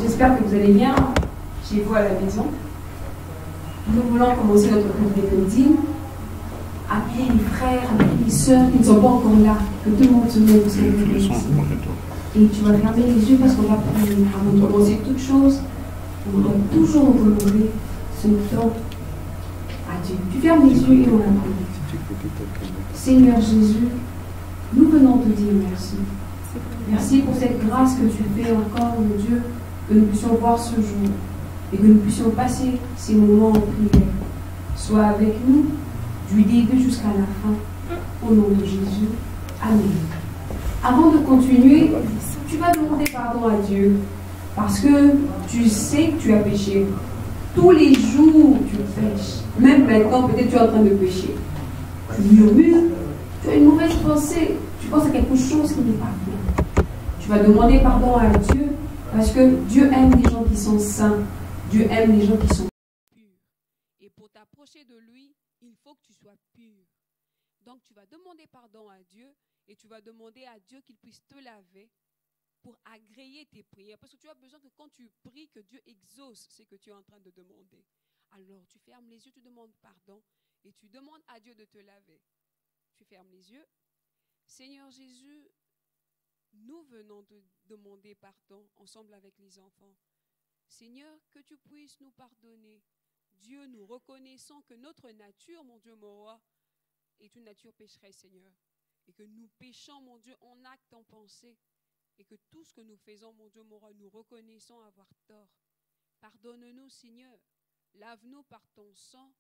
J'espère que vous allez bien chez vous à la maison. Nous voulons commencer notre culte des midi. Appelez les frères, appelez les sœurs qui ne sont pas encore là. Que tout le monde se mette au et tu vas fermer les yeux parce qu'on va prier. Avant de commencer toute chose, on doit toujours honorer ce temps à Dieu. Tu fermes les yeux et on va prier. Seigneur Jésus, nous venons te dire merci. Merci pour cette grâce que tu fais encore, mon Dieu, que nous puissions voir ce jour et que nous puissions passer ces moments en prière. Sois avec nous du début jusqu'à la fin, au nom de Jésus. Amen. Avant de continuer, tu vas demander pardon à Dieu parce que tu sais que tu as péché. Tous les jours, tu pêches. Même maintenant, peut-être tu es en train de pécher. Tu murmures, tu as une mauvaise pensée, tu penses à quelque chose qui n'est pas bien. Tu vas demander pardon à Dieu parce que Dieu aime les gens qui sont saints. Dieu aime les gens qui sont purs. Et pour t'approcher de lui, il faut que tu sois pur. Donc tu vas demander pardon à Dieu et tu vas demander à Dieu qu'il puisse te laver pour agréer tes prières. Parce que tu as besoin que quand tu pries, que Dieu exauce ce que tu es en train de demander. Alors tu fermes les yeux, tu demandes pardon et tu demandes à Dieu de te laver. Tu fermes les yeux. Seigneur Jésus, nous venons te demander pardon ensemble avec les enfants. Seigneur, que tu puisses nous pardonner. Dieu, nous reconnaissons que notre nature, mon Dieu, mon roi, est une nature pécheresse, Seigneur. Et que nous péchons, mon Dieu, en acte, en pensée. Et que tout ce que nous faisons, mon Dieu, mon roi, nous reconnaissons avoir tort. Pardonne-nous, Seigneur. Lave-nous par ton sang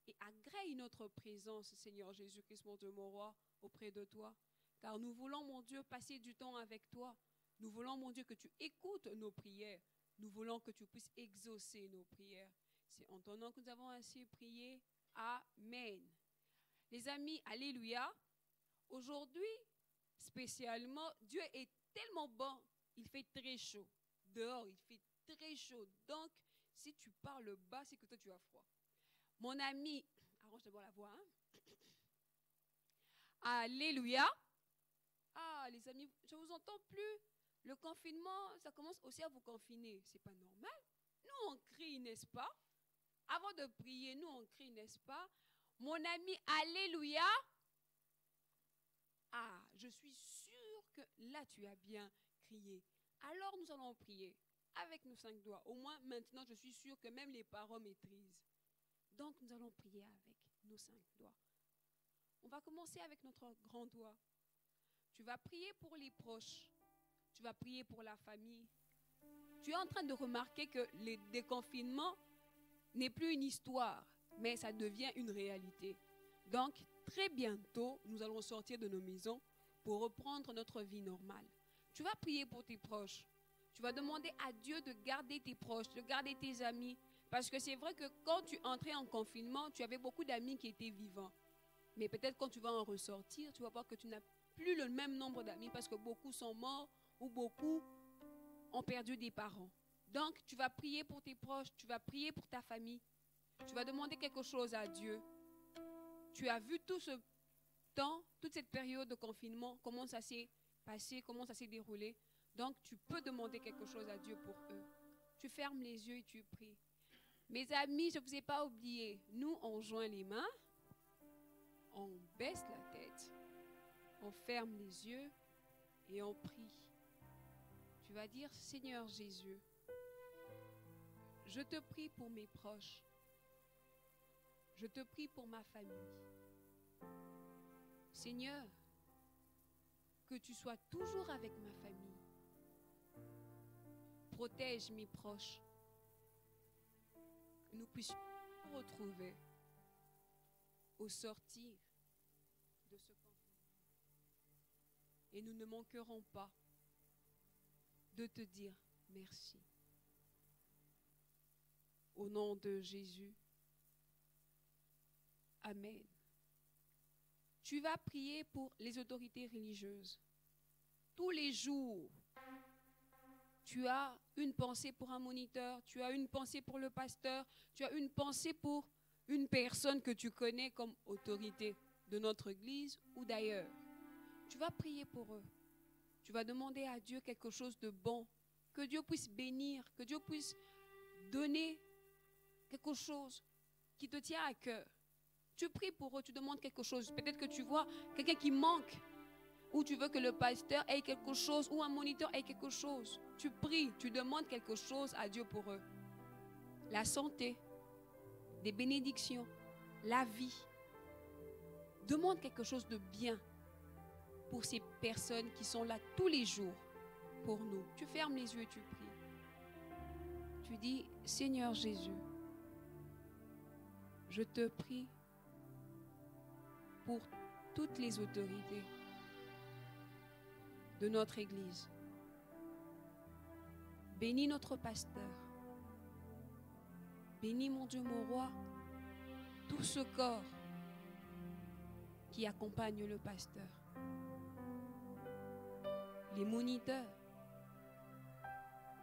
et agrée notre présence, Seigneur Jésus-Christ, mon Dieu, mon roi, auprès de toi. Car nous voulons, mon Dieu, passer du temps avec toi. Nous voulons, mon Dieu, que tu écoutes nos prières. Nous voulons que tu puisses exaucer nos prières. C'est en ton nom que nous avons ainsi prié. Amen. Les amis, alléluia. Aujourd'hui, spécialement, Dieu est tellement bon. Il fait très chaud. Dehors, il fait très chaud. Donc, si tu parles bas, c'est que toi, tu as froid. Mon ami, arrange d'abord la voix. Hein? Alléluia. Ah, les amis, je ne vous entends plus. Le confinement, ça commence aussi à vous confiner. Ce n'est pas normal. Nous, on crie, n'est-ce pas? Avant de prier, nous, on crie, n'est-ce pas? Mon ami, alléluia. Ah, je suis sûre que là, tu as bien crié. Alors, nous allons prier avec nos 5 doigts. Au moins, maintenant, je suis sûre que même les parents maîtrisent. Donc, nous allons prier avec nos 5 doigts. On va commencer avec notre grand doigt. Tu vas prier pour les proches. Tu vas prier pour la famille. Tu es en train de remarquer que le déconfinement n'est plus une histoire, mais ça devient une réalité. Donc, très bientôt, nous allons sortir de nos maisons pour reprendre notre vie normale. Tu vas prier pour tes proches. Tu vas demander à Dieu de garder tes proches, de garder tes amis. Parce que c'est vrai que quand tu entrais en confinement, tu avais beaucoup d'amis qui étaient vivants. Mais peut-être quand tu vas en ressortir, tu vas voir que tu n'as plus le même nombre d'amis parce que beaucoup sont morts ou beaucoup ont perdu des parents. Donc, tu vas prier pour tes proches, tu vas prier pour ta famille. Tu vas demander quelque chose à Dieu. Tu as vu tout ce temps, toute cette période de confinement, comment ça s'est passé, comment ça s'est déroulé. Donc, tu peux demander quelque chose à Dieu pour eux. Tu fermes les yeux et tu pries. Mes amis, je ne vous ai pas oublié. Nous, on joint les mains, on baisse la tête, on ferme les yeux et on prie. Tu vas dire, Seigneur Jésus, je te prie pour mes proches. Je te prie pour ma famille. Seigneur, que tu sois toujours avec ma famille. Protège mes proches. Que nous puissions nous retrouver au sortir de ce confinement. Et nous ne manquerons pas de te dire merci. Au nom de Jésus. Amen. Tu vas prier pour les autorités religieuses. Tous les jours, tu as une pensée pour un moniteur, tu as une pensée pour le pasteur, tu as une pensée pour une personne que tu connais comme autorité de notre église ou d'ailleurs. Tu vas prier pour eux. Tu vas demander à Dieu quelque chose de bon que Dieu puisse bénir, que Dieu puisse donner quelque chose qui te tient à cœur. Tu pries pour eux, tu demandes quelque chose. Peut-être que tu vois quelqu'un qui manque, ou tu veux que le pasteur ait quelque chose, ou un moniteur ait quelque chose. Tu pries, tu demandes quelque chose à Dieu pour eux. La santé, des bénédictions, la vie. Demande quelque chose de bien pour ces personnes qui sont là tous les jours pour nous. Tu fermes les yeux et tu pries. Tu dis, Seigneur Jésus, je te prie pour toutes les autorités de notre Église. Bénis notre pasteur. Bénis, mon Dieu, mon roi, tout ce corps qui accompagne le pasteur. Les moniteurs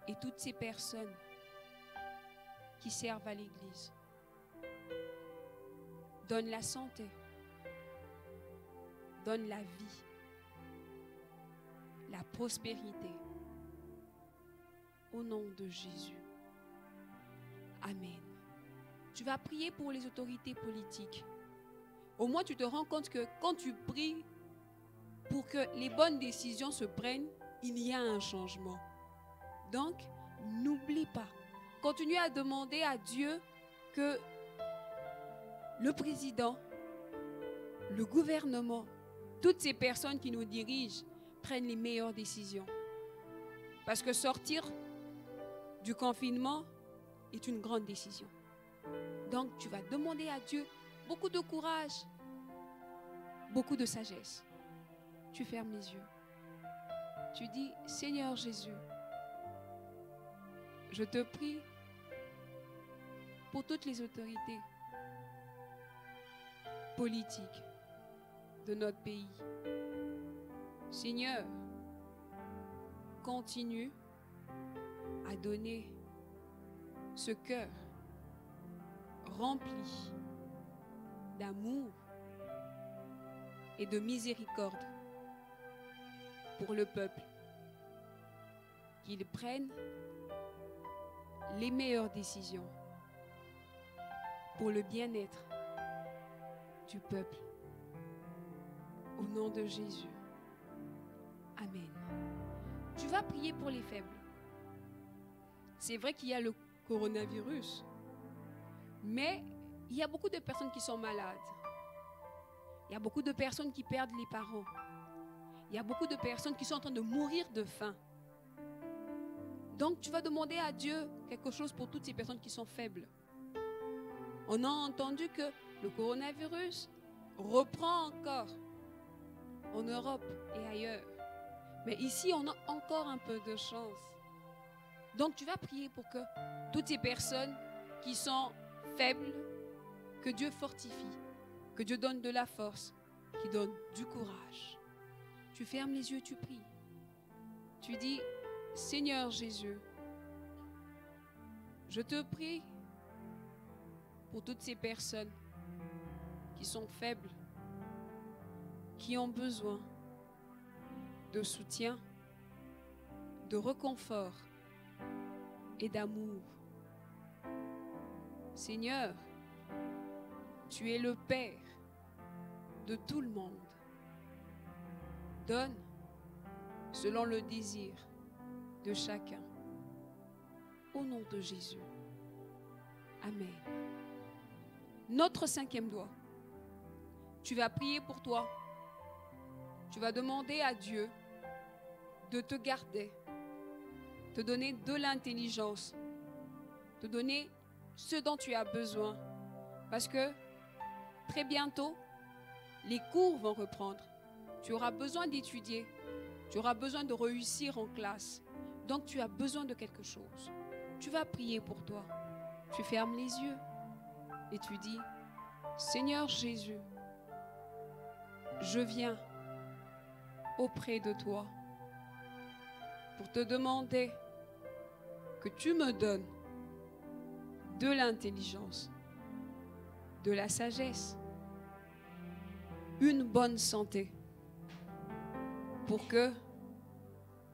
et toutes ces personnes qui servent à l'Église. Donne la santé. Donne la vie. La prospérité. Au nom de Jésus. Amen. Tu vas prier pour les autorités politiques. Au moins, tu te rends compte que quand tu pries pour que les bonnes décisions se prennent, il y a un changement. Donc, n'oublie pas. Continue à demander à Dieu que le président, le gouvernement, toutes ces personnes qui nous dirigent prennent les meilleures décisions. Parce que sortir du confinement est une grande décision. Donc, tu vas demander à Dieu beaucoup de courage, beaucoup de sagesse. Tu fermes les yeux. Tu dis, Seigneur Jésus, je te prie pour toutes les autorités politiques de notre pays. Seigneur, continue à donner ce cœur rempli d'amour et de miséricorde pour le peuple, qu'ils prennent les meilleures décisions pour le bien-être du peuple. Au nom de Jésus. Amen. Tu vas prier pour les faibles. C'est vrai qu'il y a le coronavirus, mais il y a beaucoup de personnes qui sont malades. Il y a beaucoup de personnes qui perdent les parents. Il y a beaucoup de personnes qui sont en train de mourir de faim. Donc, tu vas demander à Dieu quelque chose pour toutes ces personnes qui sont faibles. On a entendu que le coronavirus reprend encore en Europe et ailleurs. Mais ici, on a encore un peu de chance. Donc, tu vas prier pour que toutes ces personnes qui sont faibles, que Dieu fortifie, que Dieu donne de la force, qu'il donne du courage. Tu fermes les yeux, tu pries. Tu dis, Seigneur Jésus, je te prie pour toutes ces personnes qui sont faibles, qui ont besoin de soutien, de réconfort et d'amour. Seigneur, tu es le Père de tout le monde. Donne selon le désir de chacun. Au nom de Jésus. Amen. Notre cinquième doigt. Tu vas prier pour toi. Tu vas demander à Dieu de te garder, te donner de l'intelligence, te donner ce dont tu as besoin. Parce que très bientôt, les cours vont reprendre. Tu auras besoin d'étudier. Tu auras besoin de réussir en classe. Donc, tu as besoin de quelque chose. Tu vas prier pour toi. Tu fermes les yeux et tu dis, Seigneur Jésus, je viens auprès de toi pour te demander que tu me donnes de l'intelligence, de la sagesse, une bonne santé pour que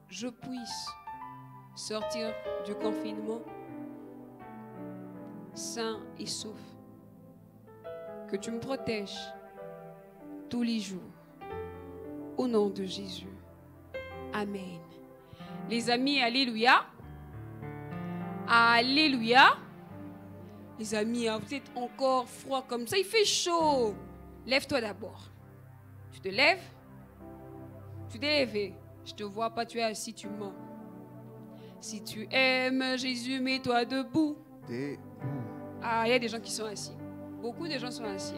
je puisse sortir du confinement sain et sauf. Que tu me protèges tous les jours. Au nom de Jésus. Amen. Les amis, alléluia. Alléluia. Les amis, vous êtes encore froid comme ça. Il fait chaud. Lève-toi d'abord. Tu te lèves. Tu t'es levé. Je ne te vois pas, tu es assis, tu mens. Si tu aimes Jésus, mets-toi debout. Ah, il y a des gens qui sont assis. Beaucoup de gens sont assis.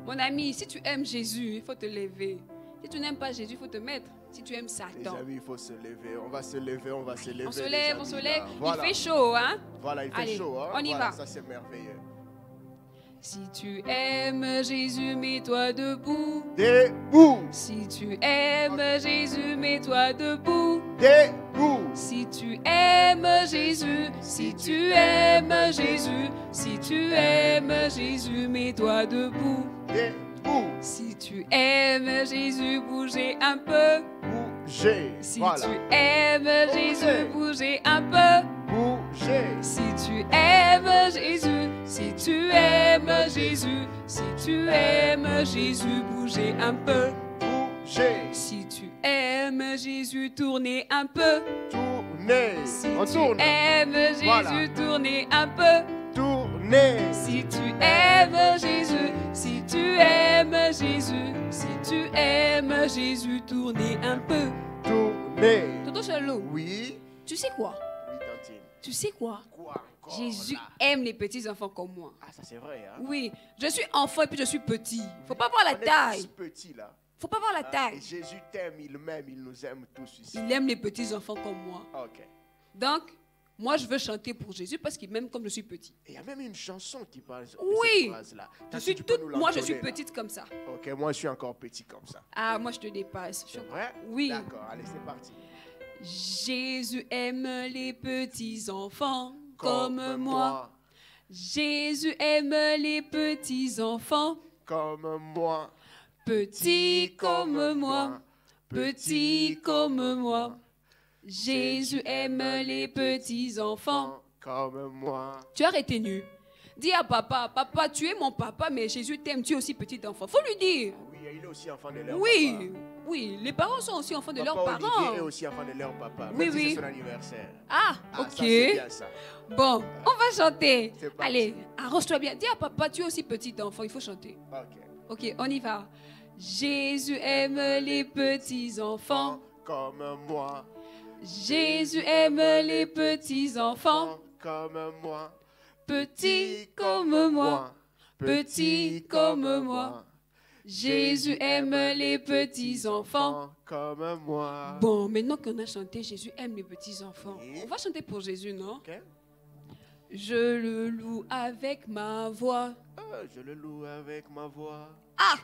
Mon ami, si tu aimes Jésus, il faut te lever. Si tu n'aimes pas Jésus, il faut te mettre. Si tu aimes Satan. Les amis, il faut se lever. On va se lever, on va se lever. On se lève, on se lève. Voilà. Il fait chaud, hein? Voilà, il fait Allez, chaud, hein? on y va. Ça, c'est merveilleux. Si tu aimes Jésus, mets-toi debout. Debout. Si tu aimes Jésus, mets-toi debout. Debout. Si tu aimes Jésus, si tu aimes Jésus, si tu aimes Jésus, mets-toi debout. Debout. Si tu aimes Jésus, bougez un peu. Bougez. Si Voilà. tu aimes Jésus, bougez un peu. Bougez. Si tu aimes Jésus, si tu aimes Jésus, si tu aimes Jésus, bougez un peu. Bougez. Si tu aimes Jésus, tournez un peu. Tournez. Si On tu tourne. aimes Jésus, Voilà. tournez un peu. Tournez. Si tu aimes Jésus, si tu aimes Jésus, si tu aimes Jésus, tournez un peu. Tournez. Tonton Chalot, Oui. tu sais quoi? Oui, tantine. Tu sais quoi? Quoi encore, Jésus là? aime les petits enfants comme moi. Ah, ça c'est vrai, hein? Oui, je suis enfant et puis je suis petit. Faut pas voir la On est taille. tous petits, là. Faut pas voir la Hein? taille. Et Jésus t'aime, il m'aime, il nous aime tous ici. Il aime les petits enfants comme moi. Ok. Donc, moi, je veux chanter pour Jésus parce qu'il m'aime comme je suis petit. Et il y a même une chanson qui parle de Oui. cette phrase-là. Je suis Tu peux toute, nous moi, je suis l'entonner, là? petite comme ça. Ok, moi je suis encore petit comme ça. Ah, moi, je te dépasse. C'est vrai? Oui. D'accord, allez, c'est parti. Jésus aime les petits enfants comme moi. Jésus aime les petits enfants, Comme moi. petits comme moi, petits comme moi. Jésus aime les petits enfants. Comme moi. Tu as retenu. Dis à papa, papa, tu es mon papa, mais Jésus t'aime, tu es aussi petit enfant. Faut lui dire. Oui, il est aussi enfant de leur Oui, papa. oui, les parents sont aussi enfants de Papa leurs Olivier parents. est aussi enfant de leur papa. Oui, Même si oui. c'est son anniversaire. Ah, Ah, ok. ça, c'est bien ça. Bon, on va chanter. C'est parti. Allez, arrange-toi bien. Dis à papa, tu es aussi petit enfant, il faut chanter. Ok. Ok, on y va. Jésus aime les petits enfants. Comme moi. Jésus aime les petits enfants. Comme moi. Petits comme moi. Petits comme moi. Jésus aime les petits enfants. Comme moi. Bon, maintenant qu'on a chanté Jésus aime les petits enfants, Oui. on va chanter pour Jésus, non? Ok. Je le loue avec ma voix. Je le loue avec ma voix. Ah!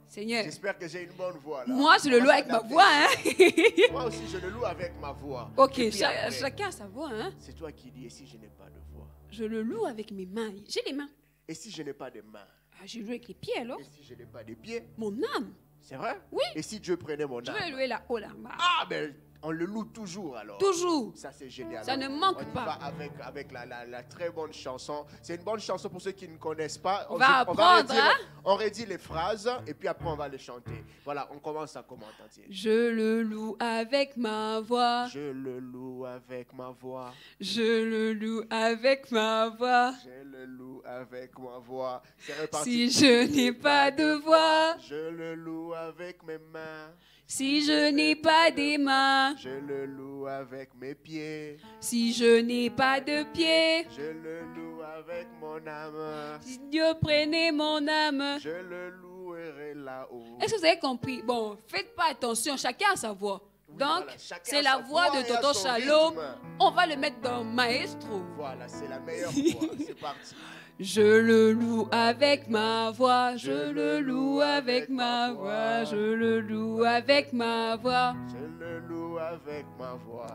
Seigneur, J'espère que j'ai une bonne voix là. moi je le On loue va avec ma s'adapter. voix, hein? Moi aussi je le loue avec ma voix. Ok, Et puis après, chacun a sa voix, hein? c'est toi qui dis, et si je n'ai pas de voix? Je le loue avec mes mains. J'ai les mains. Et si je n'ai pas de mains? Ah, je loue avec les pieds alors. Et si je n'ai pas de pieds? Mon âme. C'est vrai? Oui. Et si Dieu prenait mon Je âme? vais louer là-haut, là-bas. Ah, ben on le loue toujours alors. Toujours. Ça c'est génial. Ça Donc, ne manque on y pas. va avec la très bonne chanson. C'est une bonne chanson pour ceux qui ne connaissent pas. On va apprendre, hein? On redit les phrases et puis après on va les chanter. Voilà, on commence à comment, Tantier? Je le loue avec ma voix. Je le loue avec ma voix. Je le loue avec ma voix. Je le loue avec ma voix. C'est reparti. Si je n'ai pas de voix, Je le loue avec mes mains. si je n'ai pas des mains, Je le loue avec mes pieds. si je n'ai pas de pieds, Je le loue avec mon âme. si Dieu prenait mon âme. Je le louerai là-haut. Est-ce que vous avez compris? Bon, faites pas attention, chacun a sa voix. Oui, Donc, voilà, chacun c'est a la sa voix de et a Tonton son Shalom. rythme. On va le mettre dans Maestro. Voilà, c'est la meilleure voix. C'est parti. Je le loue avec ma voix, je le loue avec ma voix, je le loue avec ma voix. Je le loue avec ma voix.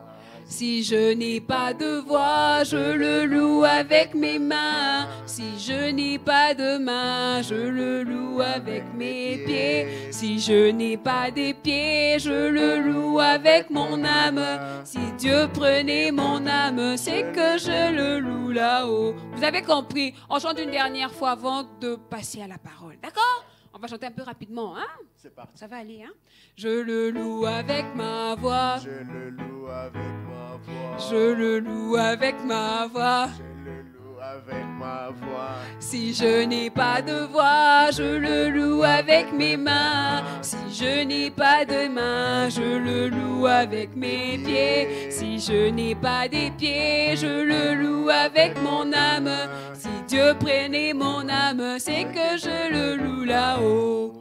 Si je n'ai pas de voix, je le loue avec mes mains. Si je n'ai pas de mains, je le loue avec mes pieds. Si je n'ai pas des pieds, je le loue avec mon âme. Si Dieu prenait mon âme, c'est que je le loue là-haut. Vous avez compris? On chante une dernière fois avant de passer à la parole. D'accord? On va chanter un peu rapidement, hein? C'est parti. Ça va aller, hein? Je le loue avec ma voix. Je le loue avec ma voix. Je le loue avec ma voix. Je le loue avec ma voix. Si je n'ai pas de voix, je le loue avec mes mains. Si je n'ai pas de mains, je le loue avec mes pieds. Si je n'ai pas des pieds, je le loue avec mon âme. Si Dieu prenait mon âme, c'est que je le loue là-haut.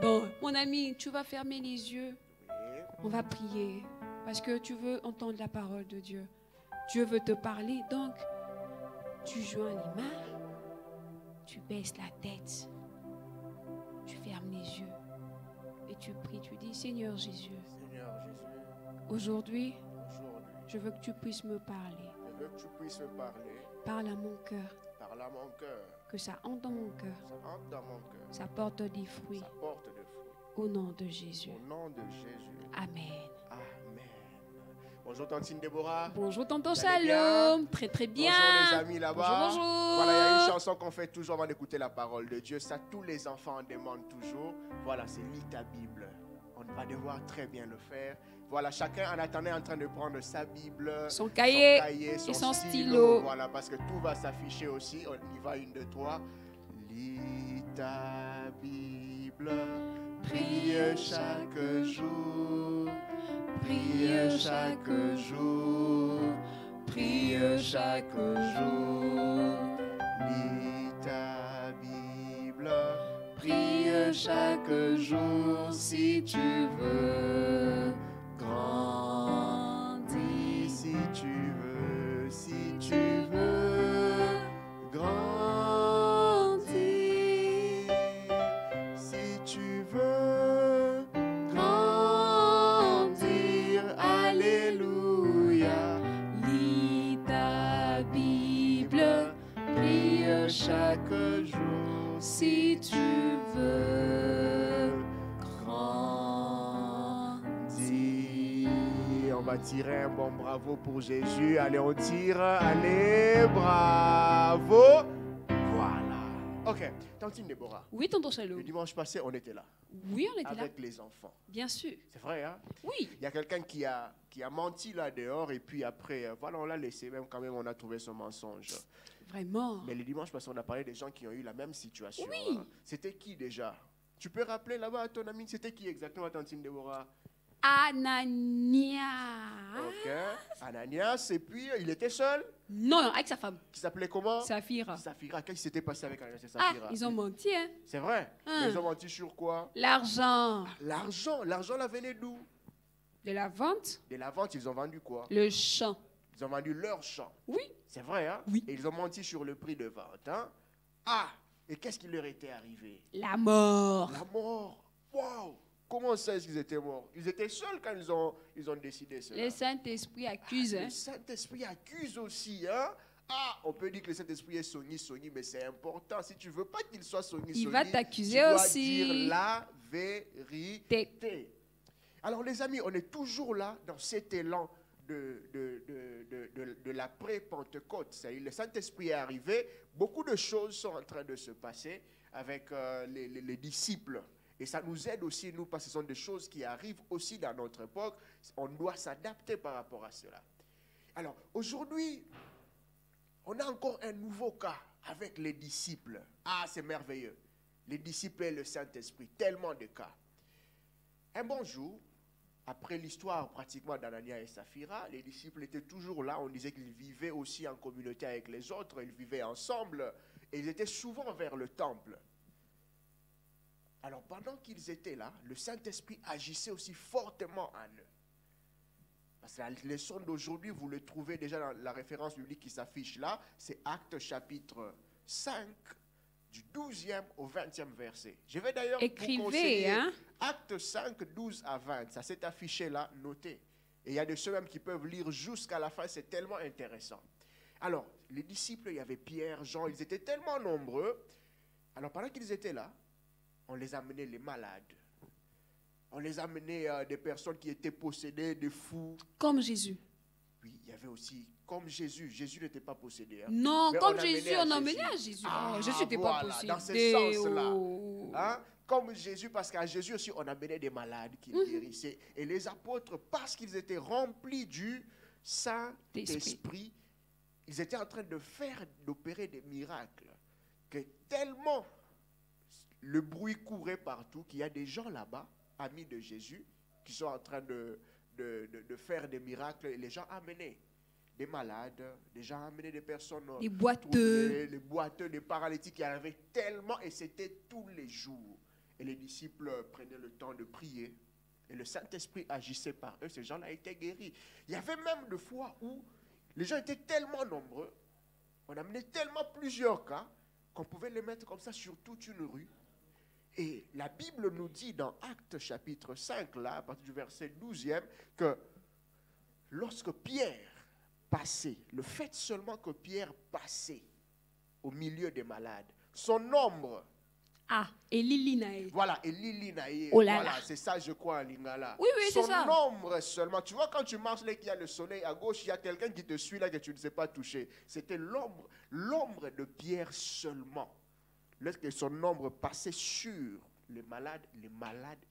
Bon, mon ami, tu vas fermer les yeux. On va prier parce que tu veux entendre la parole de Dieu. Dieu veut te parler, donc tu joins les mains, tu baisses la tête, tu fermes les yeux et tu pries, tu dis Seigneur Jésus, Seigneur Jésus, aujourd'hui, aujourd'hui, je veux que tu puisses me parler. je veux que tu puisses me parler. Parle à mon cœur, Parle à mon cœur. que ça entre dans mon cœur, Ça entre dans mon cœur. ça porte des fruits. Ça porte de fruits. Au nom de Jésus. Au nom de Jésus. Amen. Amen. Bonjour Tantine Déborah. Bonjour tonton Vous allez Shalom, très très bien. Bonjour les amis là-bas. Bonjour, bonjour. Voilà, il y a une chanson qu'on fait toujours avant d'écouter la parole de Dieu. Ça, tous les enfants en demandent toujours. Voilà, c'est lis ta Bible. On va devoir très bien le faire. Voilà, chacun en attendant est en train de prendre sa Bible, Son cahier son et son stylo. stylo. Voilà, parce que tout va s'afficher aussi. On y va, 1, 2, 3. Lis ta Bible, prie chaque jour, prie chaque jour, prie chaque jour. Lis ta Bible, prie chaque jour si tu veux grandir. Si tu veux grandir. Si tu veux grandir, alléluia. Lis ta Bible, prie Chaque jour, si tu veux grandir. On va tirer un bon bravo pour Jésus. Allez, on tire. Allez, bravo. Voilà. Ok, Tantine Déborah. Oui, tonton Shalom. Le dimanche passé, on était là. Oui, on était là. Avec les enfants. Bien sûr. C'est vrai, hein? Oui. Il y a quelqu'un qui a menti là dehors et puis après, voilà, on l'a laissé. Même quand même, on a trouvé son mensonge. Vraiment. Mais le dimanche passé, on a parlé des gens qui ont eu la même situation. Oui. Hein. C'était qui déjà? Tu peux rappeler là-bas à ton ami, c'était qui exactement, Tantine Déborah? Anania. Ok. Ananias, et puis il était seul. Non, avec sa femme. Qui s'appelait comment? Saphira. Saphira. Qu'est-ce qui s'était passé avec Ananias et Ah, Saphira? ils ont menti, hein. C'est vrai. Hein. Ils ont menti sur quoi? L'argent L'argent. L'argent là venait d'où? de la vente, De la vente, ils ont vendu quoi? le champ. Ils ont vendu leur champ. Oui. C'est vrai, hein? Oui. Et ils ont menti sur le prix de vente, hein? Ah! Et qu'est-ce qui leur était arrivé? La mort. La mort. Waouh! Comment ça, est-ce qu'ils étaient morts? Ils étaient seuls quand ils ont décidé cela. Le Saint-Esprit accuse, hein. Le Saint-Esprit accuse aussi, hein? Ah, on peut dire que le Saint-Esprit est sogni, mais c'est important. Si tu veux pas qu'il soit sogni, Il va t'accuser tu dois aussi. dire la vérité. Alors les amis, on est toujours là dans cet élan de la pré-Pentecôte. C'est-à-dire, le Saint-Esprit est arrivé, beaucoup de choses sont en train de se passer avec les disciples. Et ça nous aide aussi, nous, parce que ce sont des choses qui arrivent aussi dans notre époque. On doit s'adapter par rapport à cela. Alors, aujourd'hui, on a encore un nouveau cas avec les disciples. Ah, c'est merveilleux. Les disciples et le Saint-Esprit, tellement de cas. Un bon jour, après l'histoire pratiquement d'Anania et Saphira, les disciples étaient toujours là. On disait qu'ils vivaient aussi en communauté avec les autres. Ils vivaient ensemble. Et ils étaient souvent vers le temple. Alors, pendant qu'ils étaient là, le Saint-Esprit agissait aussi fortement en eux. Parce que la leçon d'aujourd'hui, vous le trouvez déjà dans la référence biblique qui s'affiche là, c'est Actes chapitre 5, du 12e au 20e verset. Je vais d'ailleurs Écrivez, vous conseiller hein. Actes 5, 12 à 20. Ça s'est affiché là, notez. Et il y a de ceux même qui peuvent lire jusqu'à la fin, c'est tellement intéressant. Alors, les disciples, il y avait Pierre, Jean, ils étaient tellement nombreux. Alors, pendant qu'ils étaient là, on les amenait les malades. On les amenait des personnes qui étaient possédées, des fous. Comme Jésus. Puis, il y avait aussi, comme Jésus. Jésus n'était pas possédé. Hein. Non, Mais comme on Jésus, amenait on emmenait à Jésus. Ah, Jésus n'était pas voilà, possédé. dans ce sens-là. Oh. Hein? Comme Jésus, parce qu'à Jésus aussi, on amenait des malades qu'il guérissait. Et les apôtres, parce qu'ils étaient remplis du Saint-Esprit, ils étaient en train d'opérer des miracles. Que tellement le bruit courait partout qu'il y a des gens là-bas, amis de Jésus, qui sont en train de faire des miracles. Et les gens amenaient des malades, des gens amenaient des personnes Les boiteux. troublées, les boiteux, des paralytiques qui arrivaient tellement, et c'était tous les jours. Et les disciples prenaient le temps de prier. Et le Saint-Esprit agissait par eux. Ces gens-là étaient guéris. Il y avait même des fois où les gens étaient tellement nombreux, on amenait tellement plusieurs cas, qu'on pouvait les mettre comme ça sur toute une rue. Et la Bible nous dit dans Actes chapitre 5, là, à partir du verset 12e, que lorsque Pierre passait, le fait seulement que Pierre passait au milieu des malades, son ombre. Ah, Elilinae. Voilà, Elilinae. Oh là Voilà, là. c'est ça, je crois, en lingala. Oui, oui, c'est ça. Son ombre seulement. Tu vois, quand tu marches là, qu'il y a le soleil à gauche, il y a quelqu'un qui te suit là que tu ne sais pas toucher. C'était l'ombre de Pierre seulement. Lorsque son ombre passait sur les malades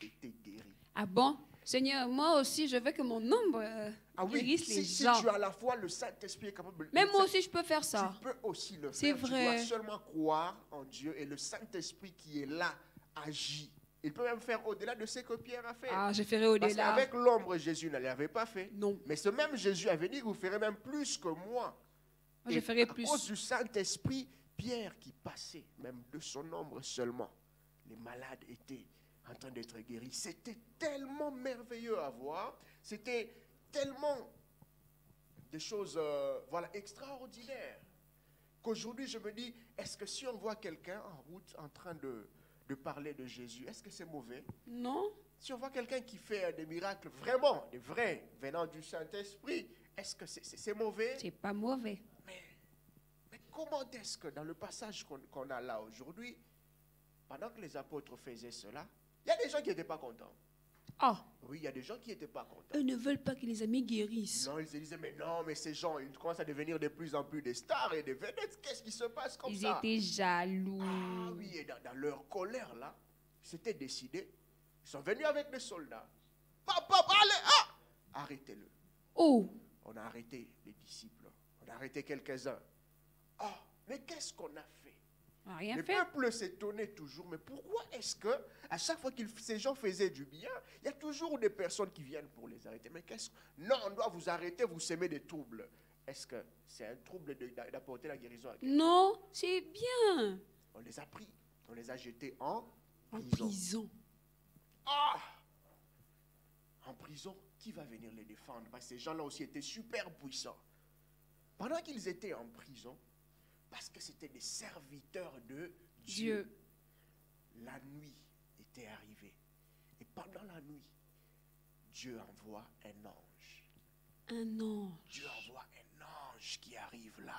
étaient guéris. Ah bon? Seigneur, moi aussi, je veux que mon ombre guérisse les si gens. tu as la foi, le Saint-Esprit est capable de... Même moi aussi, je peux faire ça. Tu peux aussi le C'est faire. vrai. Tu dois seulement croire en Dieu et le Saint-Esprit qui est là agit. Il peut même faire au-delà de ce que Pierre a fait. Ah, je ferai Parce au-delà. qu'avec l'ombre, Jésus ne l'avait pas fait. Non. Mais ce même Jésus avait dit, vous ferez même plus que moi. Moi, je ferai plus. À cause du Saint-Esprit, Pierre qui passait, même de son ombre seulement, les malades étaient en train d'être guéris. C'était tellement merveilleux à voir. C'était tellement des choses extraordinaires qu'aujourd'hui je me dis, est-ce que si on voit quelqu'un en route en train de parler de Jésus, est-ce que c'est mauvais? Non. Si on voit quelqu'un qui fait des miracles vraiment, des vrais, venant du Saint-Esprit, est-ce que c'est mauvais? C'est pas mauvais. Mais comment est-ce que dans le passage qu'on a là aujourd'hui, pendant que les apôtres faisaient cela, il y a des gens qui n'étaient pas contents. Ah. Oui, il y a des gens qui n'étaient pas contents. Eux ne veulent pas que les amis guérissent. Non, ils se disaient, mais non, mais ces gens, ils commencent à devenir de plus en plus des stars et des vedettes. Qu'est-ce qui se passe comme ça? Ils étaient jaloux. Ah oui, et dans leur colère, là, c'était décidé. Ils sont venus avec des soldats. Papa, allez, arrêtez-le. Oh. On a arrêté les disciples. On a arrêté quelques-uns. Ah, mais qu'est-ce qu'on a fait? Rien Le fait. peuple s'étonnait toujours. Mais pourquoi est-ce que, à chaque fois que ces gens faisaient du bien, il y a toujours des personnes qui viennent pour les arrêter? Mais non, on doit vous arrêter, vous semez des troubles. Est-ce que c'est un trouble d'apporter la guérison à quelqu'un? Non, c'est bien. On les a pris, on les a jetés en prison. Ah! En prison, qui va venir les défendre? Parce que ces gens-là aussi étaient super puissants. Pendant qu'ils étaient en prison, parce que c'était des serviteurs de Dieu, la nuit était arrivée. Et pendant la nuit, Dieu envoie un ange. Un ange. Dieu envoie un ange qui arrive là.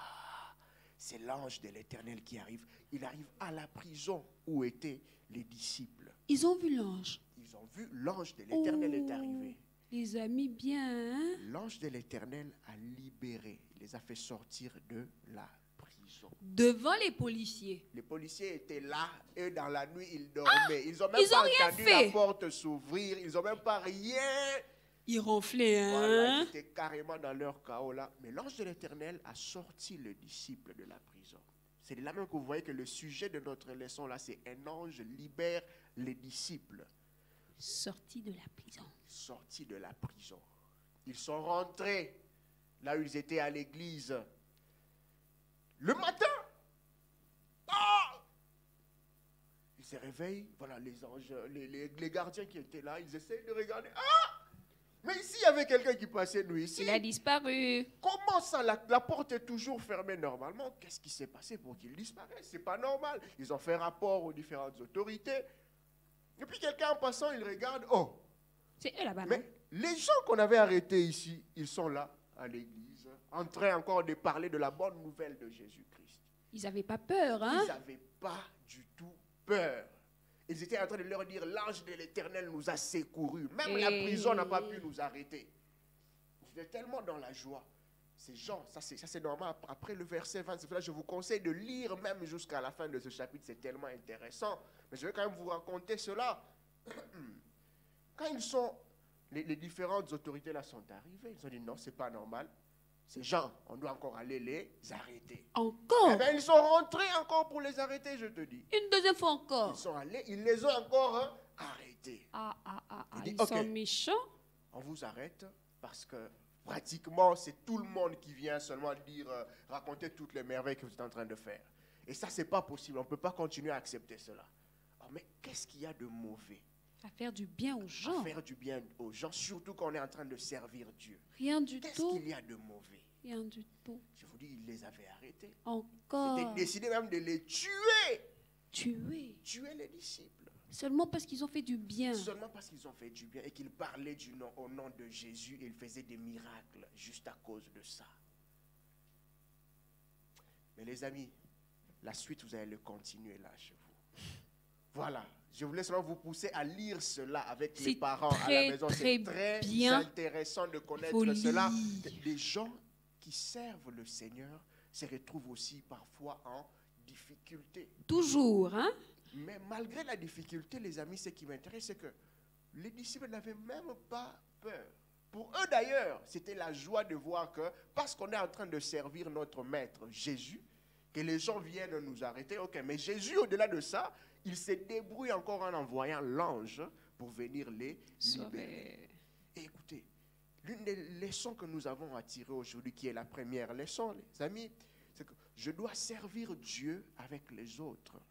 C'est l'ange de l'Éternel qui arrive. Il arrive à la prison où étaient les disciples. Ils ont vu l'ange. Ils ont vu l'ange de l'Éternel est arrivé. Les amis bien, hein? L'ange de l'Éternel a libéré, il les a fait sortir de la prison. Devant les policiers. Les policiers étaient là, eux dans la nuit, ils dormaient. Ils n'ont même ils pas ont rien entendu fait. la porte s'ouvrir, ils n'ont même pas rien. Ils ronflaient, hein? Voilà, ils étaient carrément dans leur chaos là. Mais l'ange de l'Éternel a sorti le disciple de la prison. C'est là même que vous voyez que le sujet de notre leçon là, c'est un ange libère les disciples. Sortis de la prison. Sortis de la prison. Ils sont rentrés là où ils étaient à l'église. Le matin, ils se réveillent, voilà les anges, les gardiens qui étaient là, ils essayent de regarder. Mais ici, il y avait quelqu'un qui passait nous ici. Il a disparu. Comment ça, la porte est toujours fermée normalement? Qu'est-ce qui s'est passé pour qu'il disparaisse? C'est pas normal. Ils ont fait rapport aux différentes autorités. Et puis quelqu'un en passant, il regarde, oh. C'est eux là-bas. Mais les gens qu'on avait arrêtés ici, ils sont là, à l'église, en train encore de parler de la bonne nouvelle de Jésus-Christ. Ils n'avaient pas peur, hein? Ils n'avaient pas du tout peur. Ils étaient en train de leur dire, l'ange de l'Éternel nous a secourus. Même la prison n'a pas pu nous arrêter. Ils étaient tellement dans la joie. Ces gens, ça c'est normal. Après le verset 20, c'est pour ça que je vous conseille de lire même jusqu'à la fin de ce chapitre. C'est tellement intéressant. Mais je vais quand même vous raconter cela. Quand les différentes autorités là sont arrivées, ils ont dit non, c'est pas normal. Ces gens, on doit encore aller les arrêter. Encore? Eh bien, ils sont rentrés encore pour les arrêter, je te dis. Une deuxième fois encore? Ils sont allés, ils les ont encore arrêtés. Ils sont méchants. On vous arrête parce que pratiquement, c'est tout le monde qui vient seulement dire, raconter toutes les merveilles que vous êtes en train de faire. Et ça, c'est pas possible. On ne peut pas continuer à accepter cela. Oh, mais qu'est-ce qu'il y a de mauvais? À faire du bien aux gens. À faire du bien aux gens, surtout quand on est en train de servir Dieu. Rien du tout. Qu'est-ce qu'il y a de mauvais? Rien du tout. Je vous dis, ils les avaient arrêtés. Encore. Ils décidé même de les tuer. Tuer. Tuer les disciples. Seulement parce qu'ils ont fait du bien. Seulement parce qu'ils ont fait du bien et qu'ils parlaient au nom de Jésus et ils faisaient des miracles juste à cause de ça. Mais les amis, la suite, vous allez le continuer là chez vous. Voilà. Je voulais seulement vous pousser à lire cela avec les parents à la maison. C'est très bien intéressant de connaître cela. Les gens qui servent le Seigneur se retrouvent aussi parfois en difficulté. Toujours, hein? Mais malgré la difficulté, les amis, ce qui m'intéresse, c'est que les disciples n'avaient même pas peur. Pour eux d'ailleurs, c'était la joie de voir que, parce qu'on est en train de servir notre maître Jésus, que les gens viennent nous arrêter. Ok, mais Jésus, au-delà de ça, il se débrouille encore en envoyant l'ange pour venir les libérer. Et écoutez, l'une des leçons que nous avons à tirer aujourd'hui, qui est la première leçon, les amis, c'est que je dois servir Dieu avec les autres.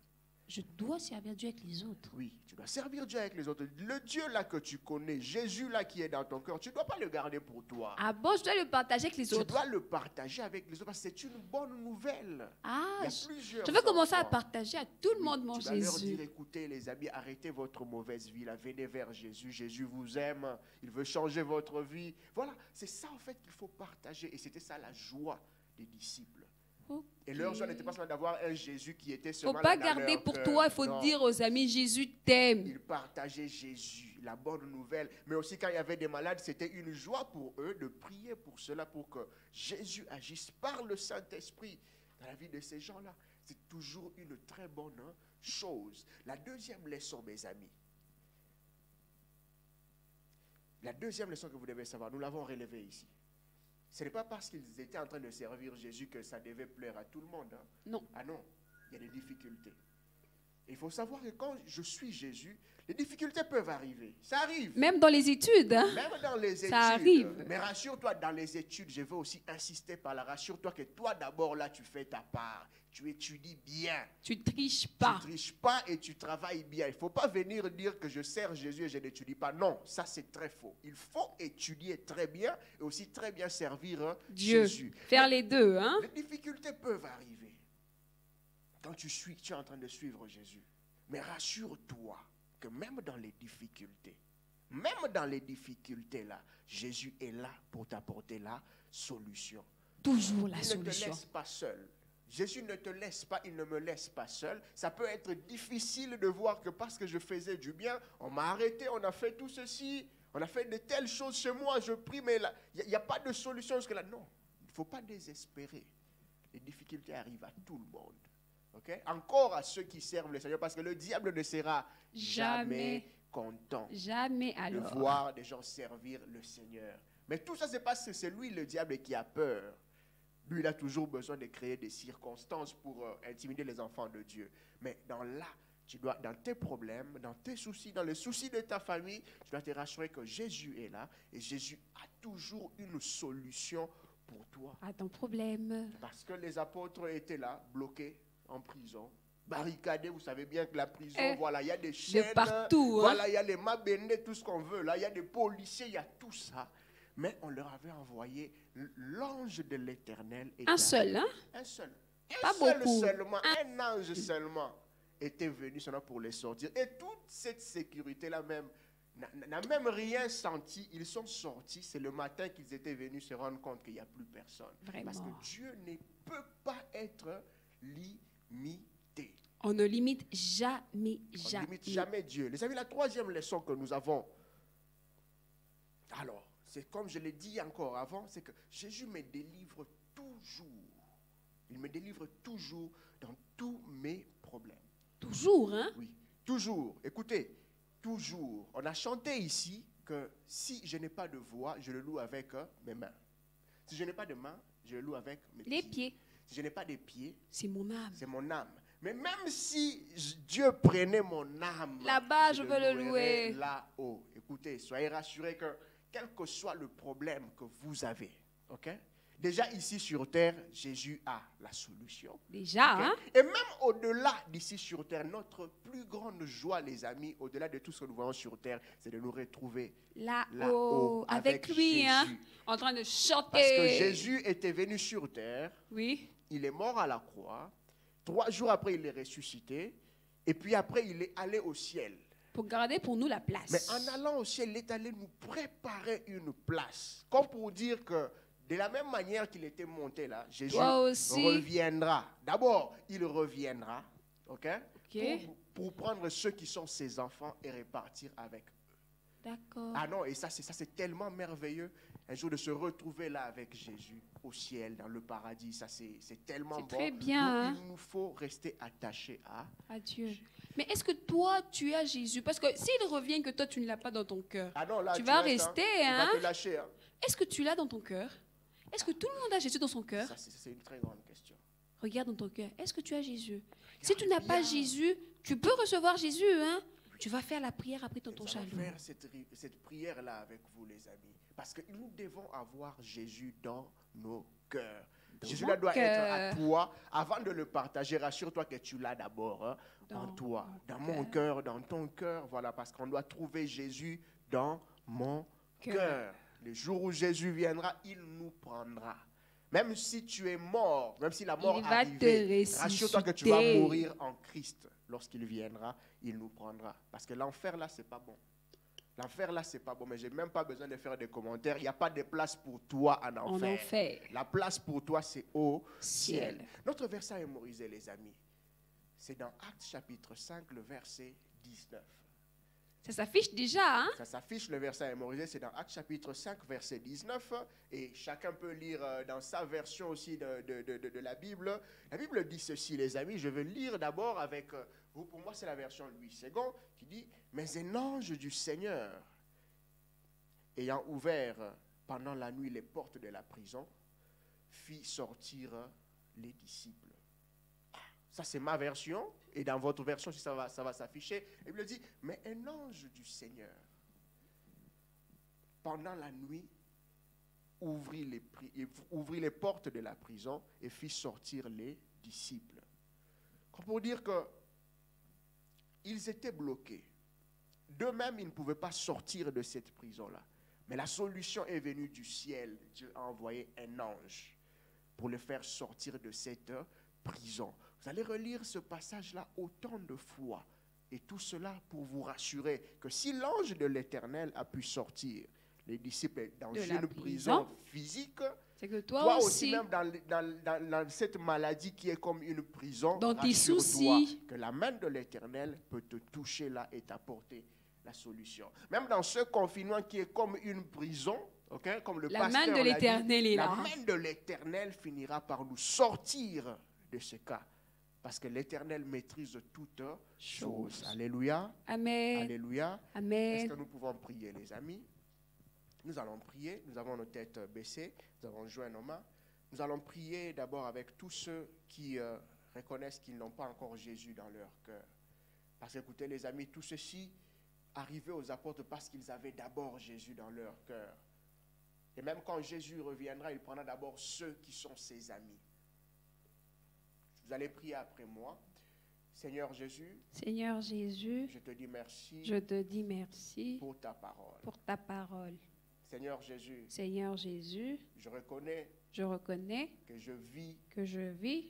Je dois servir Dieu avec les autres. Oui, tu dois servir Dieu avec les autres. Le Dieu là que tu connais, Jésus là qui est dans ton cœur, tu ne dois pas le garder pour toi. Ah bon, je dois le partager avec les autres. Tu dois le partager avec les autres parce que c'est une bonne nouvelle. Ah, je vais commencer à partager à tout le monde mon Jésus. Tu vas leur dire, écoutez les amis, arrêtez votre mauvaise vie là, venez vers Jésus. Jésus vous aime, il veut changer votre vie. Voilà, c'est ça en fait qu'il faut partager. Et c'était ça la joie des disciples. Okay. Et leur joie n'était pas seulement d'avoir un Jésus qui était seulement là. Il ne faut pas garder pour toi, il faut dire aux amis, Jésus t'aime. Ils partageaient Jésus, la bonne nouvelle. Mais aussi quand il y avait des malades, c'était une joie pour eux de prier pour cela, pour que Jésus agisse par le Saint-Esprit dans la vie de ces gens-là. C'est toujours une très bonne chose. La deuxième leçon, mes amis. La deuxième leçon que vous devez savoir, nous l'avons relevée ici. Ce n'est pas parce qu'ils étaient en train de servir Jésus que ça devait plaire à tout le monde. Hein. Non. Ah non, il y a des difficultés. Et il faut savoir que quand je suis Jésus, les difficultés peuvent arriver. Ça arrive. Même dans les études. Hein? Même dans les études. Ça arrive. Mais rassure-toi, dans les études, je veux aussi insister par là. Rassure-toi que toi d'abord là, tu fais ta part. Tu étudies bien. Tu ne triches pas. Tu ne triches pas et tu travailles bien. Il ne faut pas venir dire que je sers Jésus et je n'étudie pas. Non, ça c'est très faux. Il faut étudier très bien et aussi très bien servir Dieu. Jésus. Faire les deux. Hein? Les difficultés peuvent arriver quand tu es en train de suivre Jésus. Mais rassure-toi que même dans les difficultés là, Jésus est là pour t'apporter la solution. Toujours la solution. Il ne te laisse pas seul. Jésus ne te laisse pas, il ne me laisse pas seul. Ça peut être difficile de voir que parce que je faisais du bien, on m'a arrêté, on a fait tout ceci, on a fait de telles choses chez moi, je prie, mais là, il n'y a pas de solution jusque-là. Non, il ne faut pas désespérer. Les difficultés arrivent à tout le monde. Okay? Encore à ceux qui servent le Seigneur, parce que le diable ne sera jamais content de voir des gens servir le Seigneur. Mais tout ça, c'est parce que c'est lui, le diable, qui a peur. Lui, il a toujours besoin de créer des circonstances pour intimider les enfants de Dieu. Mais dans tes problèmes, dans tes soucis, dans les soucis de ta famille, tu dois te rassurer que Jésus est là et Jésus a toujours une solution pour toi. À ton problème. Parce que les apôtres étaient là, bloqués en prison. barricadés. Vous savez bien que la prison, Eh, voilà, il y a des chaînes. partout, hein. Voilà, il y a les mabendés, tout ce qu'on veut. Là, il y a des policiers, il y a tout ça. Mais on leur avait envoyé l'ange de l'Éternel. Un seul, hein? Un seul. Pas Un seul beaucoup. seulement. Un ange seulement était venu seulement pour les sortir. Et toute cette sécurité-là même n'a même rien senti. Ils sont sortis. C'est le matin qu'ils étaient venus se rendre compte qu'il n'y a plus personne. Vraiment. Parce que Dieu ne peut pas être limité. On ne limite jamais, On ne jamais. limite jamais Dieu. Les amis, la troisième leçon que nous avons, alors, c'est comme je l'ai dit encore avant, c'est que Jésus me délivre toujours. Il me délivre toujours dans tous mes problèmes. Toujours, hein? Oui, toujours. Écoutez, toujours. On a chanté ici que si je n'ai pas de voix, je le loue avec mes mains. Si je n'ai pas de mains, je le loue avec mes Les pieds, Si je n'ai pas de pieds, c'est mon âme. c'est mon âme. Mais même si Dieu prenait mon âme, Là-bas, je veux le louerais louer. là-haut. Écoutez, soyez rassurés que quel que soit le problème que vous avez, ok? Déjà ici sur terre, Jésus a la solution. Déjà, Ok? hein? Et même au-delà d'ici sur terre, notre plus grande joie, les amis, au-delà de tout ce que nous voyons sur terre, c'est de nous retrouver Là-haut, là-haut avec lui, Jésus. hein? En train de chanter. Parce que Jésus était venu sur terre, Oui. il est mort à la croix, 3 jours après il est ressuscité, et puis après il est allé au ciel. Pour garder pour nous la place. Mais en allant au ciel, il est allé nous préparer une place. Comme pour dire que de la même manière qu'il était monté là, Jésus Toi aussi. reviendra. D'abord, il reviendra, ok? Ok. Pour prendre ceux qui sont ses enfants et repartir avec eux. D'accord. Ah non, et ça c'est tellement merveilleux, un jour de se retrouver là avec Jésus au ciel, dans le paradis. Ça c'est tellement bon. C'est très bien, Donc, hein? il nous faut rester attachés à Adieu. Mais est-ce que toi, tu as Jésus? Parce que s'il revient que toi, tu ne l'as pas dans ton cœur, Ah non, là, tu vas restes, rester, Tu hein? vas te lâcher, hein? Est-ce que tu l'as dans ton cœur? Est-ce que tout le monde a Jésus dans son cœur? Ça, c'est une très grande question. Regarde dans ton cœur. Est-ce que tu as Jésus? Si tu n'as pas Jésus, tu peux recevoir Jésus, hein? Tu vas faire la prière après dans ton Nous allons chalut. faire cette prière-là avec vous, les amis. Parce que nous devons avoir Jésus dans nos cœurs. Jésus là mon doit être à cœur. toi. Avant de le partager, rassure-toi que tu l'as d'abord, hein, en Dans toi, mon dans mon cœur, dans ton cœur. Voilà, parce qu'on doit trouver Jésus dans mon Cœur. cœur. Le jour où Jésus viendra, il nous prendra. Même si tu es mort, même si la mort Il va arrive, te rassure-toi que tu vas ressusciter. mourir en Christ. Lorsqu'il viendra, il nous prendra. Parce que l'enfer là, c'est pas bon. L'enfer là, c'est pas bon. Mais j'ai même pas besoin de faire des commentaires. Il n'y a pas de place pour toi en En enfer. enfer. La place pour toi, c'est au ciel. Ciel. Notre verset est mémorisé, les amis. C'est dans Actes chapitre 5, le verset 19. Ça s'affiche déjà, hein? Ça s'affiche, le verset mémorisé, c'est dans Actes chapitre 5, verset 19. Et chacun peut lire dans sa version aussi de la Bible. La Bible dit ceci, les amis. Je vais lire d'abord avec vous. Pour moi, c'est la version Louis II qui dit « Mais un ange du Seigneur, ayant ouvert pendant la nuit les portes de la prison, fit sortir les disciples. » Ça, c'est ma version. Et dans votre version, si ça va s'afficher. Et il dit, mais un ange du Seigneur, pendant la nuit, ouvrit les portes de la prison et fit sortir les disciples. Comme pour dire que ils étaient bloqués. D'eux-mêmes, ils ne pouvaient pas sortir de cette prison-là. Mais la solution est venue du ciel. Dieu a envoyé un ange pour les faire sortir de cette prison. Vous allez relire ce passage-là autant de fois. Et tout cela pour vous rassurer que si l'ange de l'Éternel a pu sortir les disciples dans De la une prison, prison physique, C'est que toi toi aussi, aussi, même dans cette maladie qui est comme une prison, dans tes rassure-toi soucis, que la main de l'Éternel peut te toucher là et t'apporter la solution. Même dans ce confinement qui est comme une prison, okay, comme le la pasteur main de l'a dit, l'Éternel est la là. main de l'Éternel finira par nous sortir de ce cas. Parce que l'Éternel maîtrise toutes choses. Alléluia. Amen. Alléluia. Est-ce Amen. que nous pouvons prier, les amis? Nous allons prier. Nous avons nos têtes baissées. Nous avons joint nos mains. Nous allons prier d'abord avec tous ceux qui reconnaissent qu'ils n'ont pas encore Jésus dans leur cœur. Parce que, écoutez, les amis, tout ceci arrivait aux apôtres parce qu'ils avaient d'abord Jésus dans leur cœur. Et même quand Jésus reviendra, il prendra d'abord ceux qui sont ses amis. Vous allez prier après moi. Seigneur Jésus, Seigneur Jésus, je te dis merci je te dis merci pour ta parole. pour ta parole. Seigneur Jésus, Seigneur Jésus, je reconnais je reconnais que je vis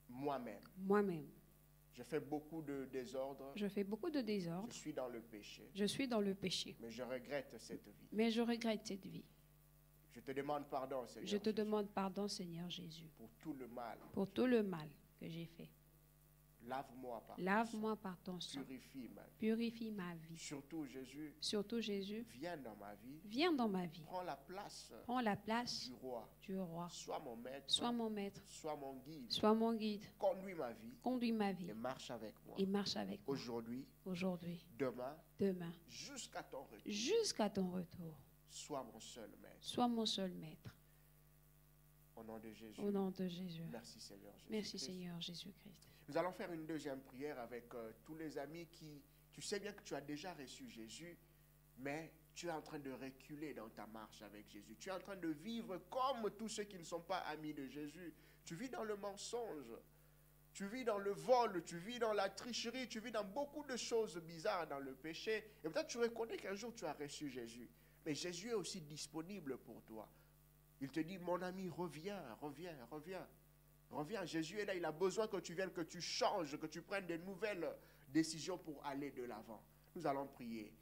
moi-même. moi-même. Je fais beaucoup de désordre. Je fais beaucoup de désordre. Je suis dans le péché. Je suis dans le péché. Mais je regrette cette vie. Mais je regrette cette vie. Je te demande pardon, Seigneur. Je te Jésus, demande pardon, Seigneur Jésus, pour tout le mal. pour tout le mal que j'ai fait. Lave-moi par Lave-moi par ton ton sang. sang. Purifie ma vie. Purifie ma vie. Surtout, Jésus, Surtout Jésus, viens dans ma vie. viens dans ma vie. Prends la place Prends la place du roi. du roi. Sois mon maître. Sois mon maître. Sois mon guide. Sois mon guide. Conduis ma vie Conduis ma vie et marche avec moi. et marche avec moi. Aujourd'hui, Aujourd'hui, demain, demain, jusqu'à ton retour. jusqu'à ton retour. Sois mon seul maître. Sois mon seul maître. Au nom de Jésus. Au nom de Jésus. Merci Seigneur Jésus. Merci Seigneur Jésus-Christ. Nous allons faire une deuxième prière avec tous les amis qui, tu sais bien que tu as déjà reçu Jésus, mais tu es en train de reculer dans ta marche avec Jésus. Tu es en train de vivre comme tous ceux qui ne sont pas amis de Jésus. Tu vis dans le mensonge, tu vis dans le vol, tu vis dans la tricherie, tu vis dans beaucoup de choses bizarres dans le péché. Et peut-être tu reconnais qu'un jour tu as reçu Jésus. Mais Jésus est aussi disponible pour toi. Il te dit, mon ami, reviens, reviens, reviens. Reviens, Jésus est là, il a besoin que tu viennes, que tu changes, que tu prennes de nouvelles décisions pour aller de l'avant. Nous allons prier.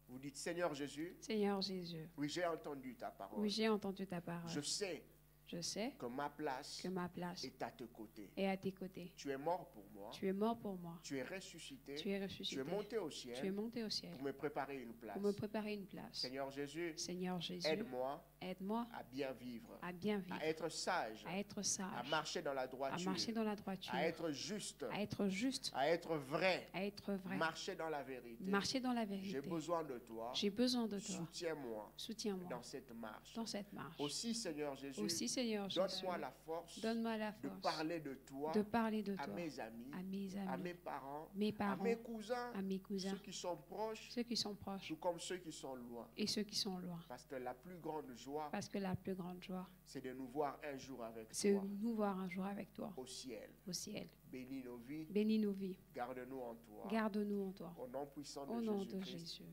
Vous dites, Seigneur Jésus, Seigneur Jésus, oui, j'ai entendu ta parole. oui, j'ai entendu ta parole. Je sais Je sais que ma place que ma place est à tes côtés. est à tes côtés. Tu es mort pour moi. Tu es mort pour moi. Tu es ressuscité. Tu es Tu ressuscité. es monté au Tu es ciel monté au ciel pour me préparer une place. pour me préparer une place. Seigneur Jésus, Seigneur Jésus, aide-moi aide-moi à bien vivre, à bien vivre, à être sage, à être à sage, marcher dans la à droiture, marcher dans la droiture, à être juste, à être juste, à être vrai, à être vrai, marcher dans la vérité. marcher dans la J'ai vérité. besoin de toi. J'ai besoin de toi. Soutiens-moi Soutiens-moi dans cette marche. dans cette marche. Aussi, Seigneur Jésus, Aussi, Seigneur Jésus, donne-moi la force donne-moi la de force parler de toi de parler de à toi mes amis, à mes à amis, mes parents, mes à parents, mes cousins, à mes cousins, ceux qui sont proches, ceux qui sont proches tout comme ceux qui sont loin. et ceux qui sont loin. Parce que la plus grande joie, Parce que la plus grande joie, c'est de nous voir un jour avec c'est toi nous voir un jour avec toi au ciel. au ciel. Bénis nos vies, Bénis nos vies. garde-nous en toi. Garde-nous en toi. Au nom puissant Au nom de de Jésus-Christ. Jésus.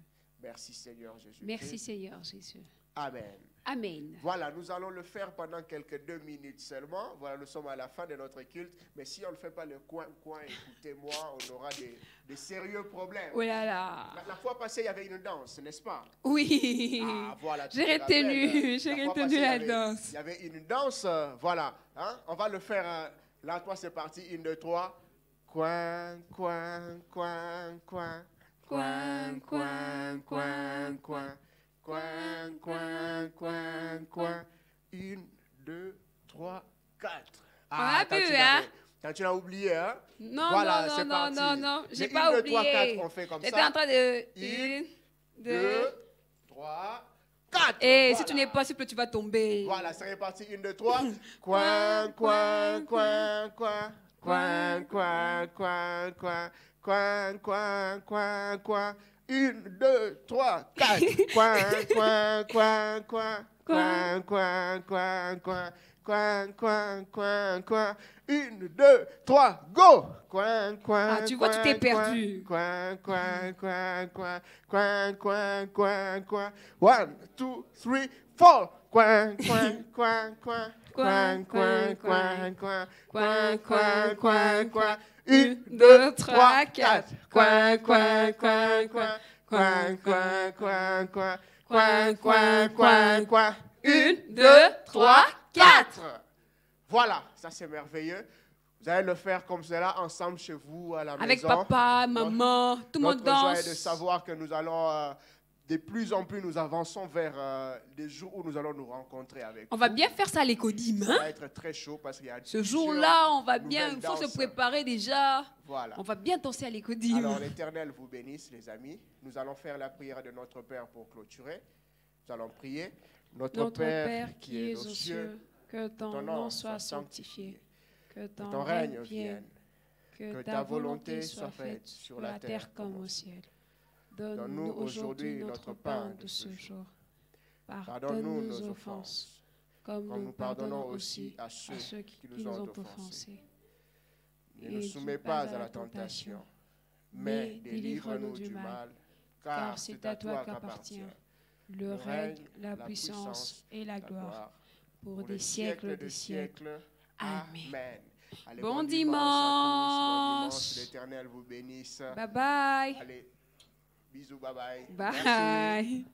Merci Seigneur Jésus. Merci Seigneur Jésus. Amen. Amen. Voilà, nous allons le faire pendant quelques 2 minutes seulement. Voilà, nous sommes à la fin de notre culte. Mais si on ne fait pas le coin-coin, écoutez-moi, on aura des sérieux problèmes. Oh là là. La fois passée, il y avait une danse, n'est-ce pas? Oui. Ah, voilà. tu J'ai te rappelles, retenu, j'ai la fois retenu passée, la il y danse. Il y avait une danse, voilà. Hein? On va le faire. Là, toi, c'est parti. 1, 2, 3. Coin, coin, coin, coin. Coin, coin, coin, coin. Coin, coin, coin, coin. 1, 2, 3, 4. On a quand pu, tu hein? Quand tu l'as oublié, hein? Non, Voilà, non, c'est non, parti. non, non, j'ai Mais pas 1, 2, 3, 4, oublié. on fait comme J'étais ça. en train de... 1, 1, 2... 2, 3, 4. Et si Voilà. tu n'es pas souple, tu vas tomber. Voilà, c'est reparti. 1, 2, 3. Coin, coin, coin, coin. Coin, coin, coin, coin. Coin, coin, coin, coin. 1, 2, 3, 4. Coin, coin, coin, coin. Coin, coin, coin, coin. Coin, coin, coin, coin. 1, 2, 3, go! Coin, coin, Ah, tu vois, tu t'es perdu. Coin, coin, coin, coin. Coin, coin, coin, coin. 1, 2, 3, 4. Coin, coin, coin, coin. Coin, coin, coin, coin. Coin, coin, coin, coin. 1, 2, 3, 4. Coin, coin, coin, coin. Coin, coin, coin, coin. Coin, coin, coin, coin. 1, 2, 3, 4. Voilà, ça c'est merveilleux. Vous allez le faire comme cela ensemble chez vous, à la maison. Avec papa, maman, tout le monde Notre joie danse. est de savoir que nous allons, de plus en plus, nous avançons vers des jours où nous allons nous rencontrer avec On vous. va bien faire ça à l'écodime. Ça Hein? va être très chaud parce qu'il y a Ce plusieurs jour-là, on va bien, il nouvelles faut se danses. préparer déjà. Voilà. On va bien danser à l'écodime. Alors l'Éternel vous bénisse, les amis. Nous allons faire la prière de notre Père pour clôturer. Nous allons prier. Notre Père qui es aux cieux, que ton nom soit sanctifié, que ton règne vienne, que ta volonté soit faite sur la terre comme au ciel. Donne-nous aujourd'hui notre pain de ce jour. Pardonne-nous nos offenses, comme nous pardonnons aussi à ceux qui nous ont offensés. Ne nous soumets pas à la tentation, mais délivre-nous du mal, car c'est à toi qu'appartient le règne, la puissance et la gloire, pour des siècles de siècles. Amen. Allez, Bon à tous. Bon dimanche. L'Éternel vous bénisse. Bye bye. Allez, bisous, bye bye. Bye. Merci.